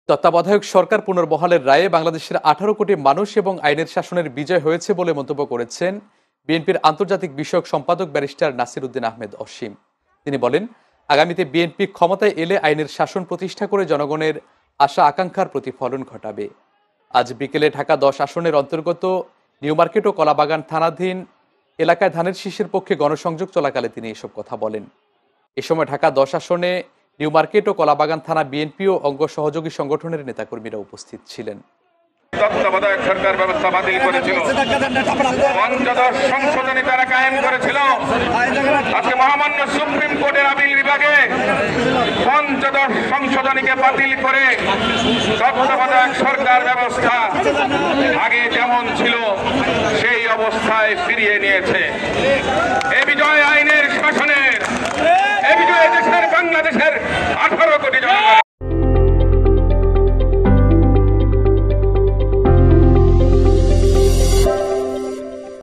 তত্ত্বাবধায়ক সরকার পুনর্বহালের রায়ে বাংলাদেশের 18 কোটি মানুষ এবং আইনের শাসনের বিজয় হয়েছে বলে মন্তব্য করেছেন বিএনপির আন্তর্জাতিক বিষয়ক সম্পাদক ব্যারিস্টার নাসির উদ্দিন আহমেদ অসীম। তিনি বলেন, আগামীতে বিএনপি ক্ষমতায় এলে আইনের শাসন প্রতিষ্ঠা করে জনগণের আশা আকাঙ্ক্ষার প্রতিফলন ঘটাবে। আজ বিকেলে ঢাকা 10 আসনের অন্তর্গত নিউ মার্কেট ও কলাবাগান থানাধীন এলাকায় ধানের শীষের পক্ষে গণসংযোগ চলাকালে তিনি এসব কথা বলেন। এ সময় ঢাকা 10 আসনে নিউ মার্কেট ও কলাবাগান থানা বিএনপি ও অঙ্গ সহযোগী সংগঠনের নেতাকর্মীরা উপস্থিত ছিলেন। তত্ত্বাবধায়ক সরকার ব্যবস্থা বাতিল করেছিল, পঞ্চদশ সংশোধনী তারা কায়েম করেছিল। আজকে মহামান্য সুপ্রিম কোর্টের আপিল বিভাগে পঞ্চদশ সংশোধনীকে বাতিল করে তত্ত্বাবধায়ক সরকার ব্যবস্থা